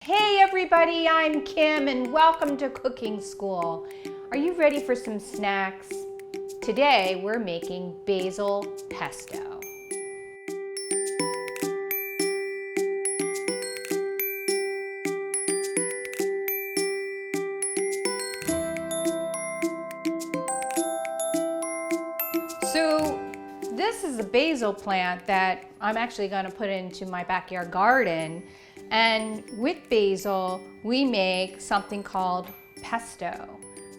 Hey everybody, I'm Kim and welcome to Cooking School. Are you ready for some snacks? Today we're making basil pesto. So this is a basil plant that I'm actually going to put into my backyard garden. And with basil, we make something called pesto.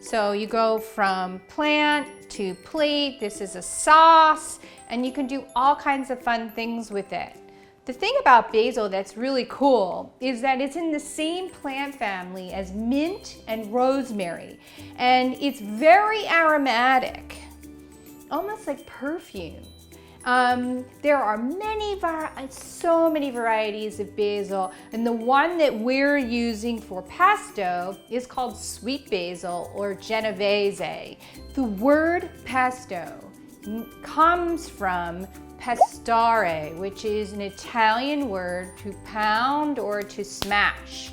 So you go from plant to plate. This is a sauce, and you can do all kinds of fun things with it. The thing about basil that's really cool is that it's in the same plant family as mint and rosemary, and it's very aromatic, almost like perfume. There are so many varieties of basil, and the one that we're using for pesto is called sweet basil or Genovese. The word pesto comes from pestare, which is an Italian word to pound or to smash.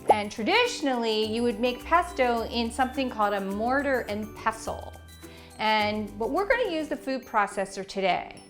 And traditionally, you would make pesto in something called a mortar and pestle. But we're going to use the food processor today.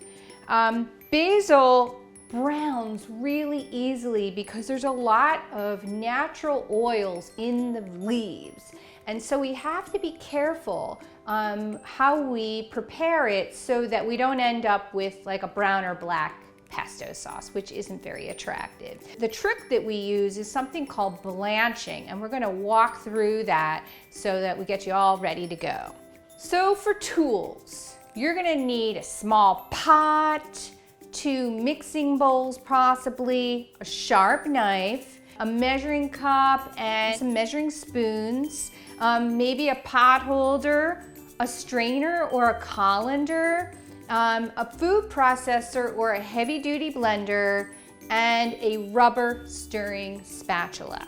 Basil browns really easily because there's a lot of natural oils in the leaves. And so we have to be careful how we prepare it so that we don't end up with like a brown or black pesto sauce, which isn't very attractive. The trick that we use is something called blanching, and we're going to walk through that so that we get you all ready to go. So for tools, you're gonna need a small pot, 2 mixing bowls possibly, a sharp knife, a measuring cup, and some measuring spoons, maybe a pot holder, a strainer or a colander, a food processor or a heavy-duty blender, and a rubber stirring spatula.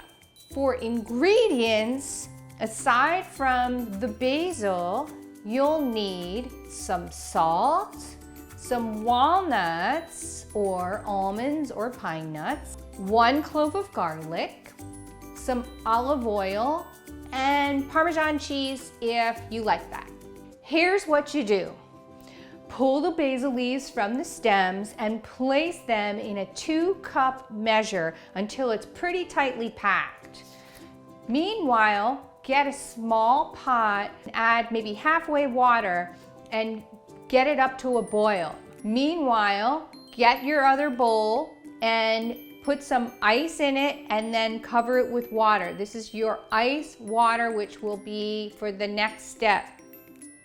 For ingredients, aside from the basil, you'll need some salt, some walnuts or almonds or pine nuts, 1 clove of garlic, some olive oil, and Parmesan cheese if you like that. Here's what you do. Pull the basil leaves from the stems and place them in a 2-cup measure until it's pretty tightly packed. Meanwhile, get a small pot, add maybe halfway water, and get it up to a boil. Meanwhile, get your other bowl and put some ice in it and then cover it with water. This is your ice water, which will be for the next step.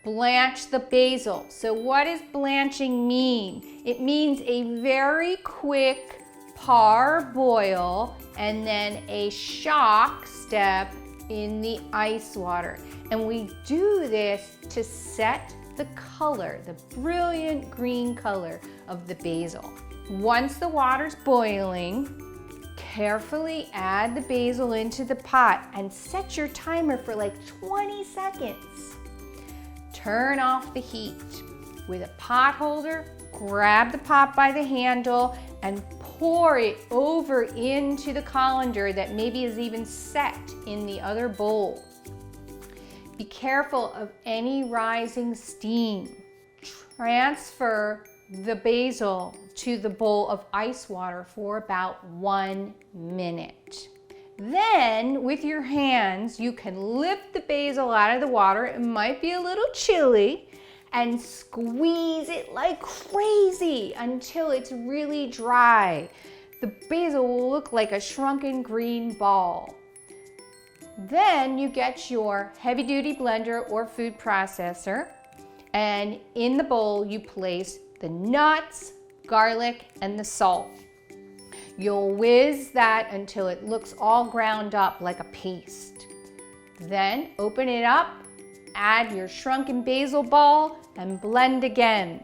Blanch the basil. So what does blanching mean? It means a very quick parboil and then a shock step in the ice water. And we do this to set the color, the brilliant green color of the basil. Once the water's boiling, carefully add the basil into the pot and set your timer for like 20 seconds. Turn off the heat. With a pot holder, grab the pot by the handle and pour it over into the colander that maybe is even set in the other bowl. Be careful of any rising steam. Transfer the basil to the bowl of ice water for about 1 minute. Then, with your hands, you can lift the basil out of the water. It might be a little chilly, and squeeze it like crazy until it's really dry. The basil will look like a shrunken green ball. Then you get your heavy-duty blender or food processor, and in the bowl you place the nuts, garlic, and the salt. You'll whiz that until it looks all ground up like a paste. Then open it up, add your shrunken basil ball, and blend again.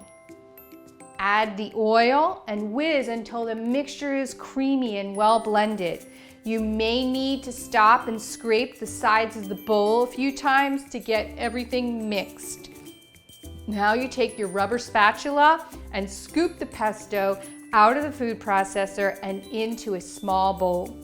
Add the oil and whiz until the mixture is creamy and well blended. You may need to stop and scrape the sides of the bowl a few times to get everything mixed. Now you take your rubber spatula and scoop the pesto out of the food processor and into a small bowl.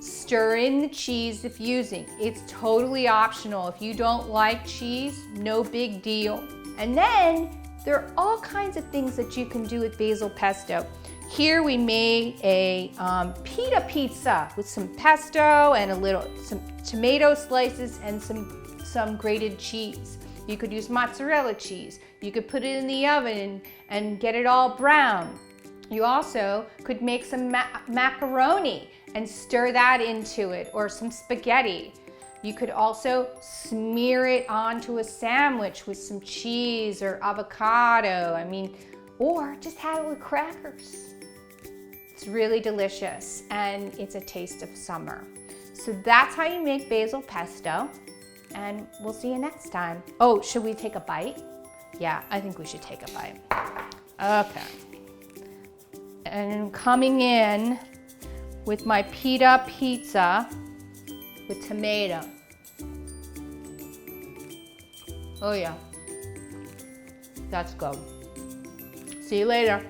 Stir in the cheese if using. It's totally optional. If you don't like cheese, no big deal. And then there are all kinds of things that you can do with basil pesto. Here we made a pita pizza with some pesto and some tomato slices and some grated cheese. You could use mozzarella cheese. You could put it in the oven and get it all brown. You also could make some macaroni and stir that into it, or some spaghetti. You could also smear it onto a sandwich with some cheese or avocado. Or just have it with crackers. It's really delicious and it's a taste of summer. So that's how you make basil pesto, and we'll see you next time. Oh, should we take a bite? Yeah, I think we should take a bite. Okay. And coming in with my pita pizza with tomato. Oh yeah, that's good. See you later.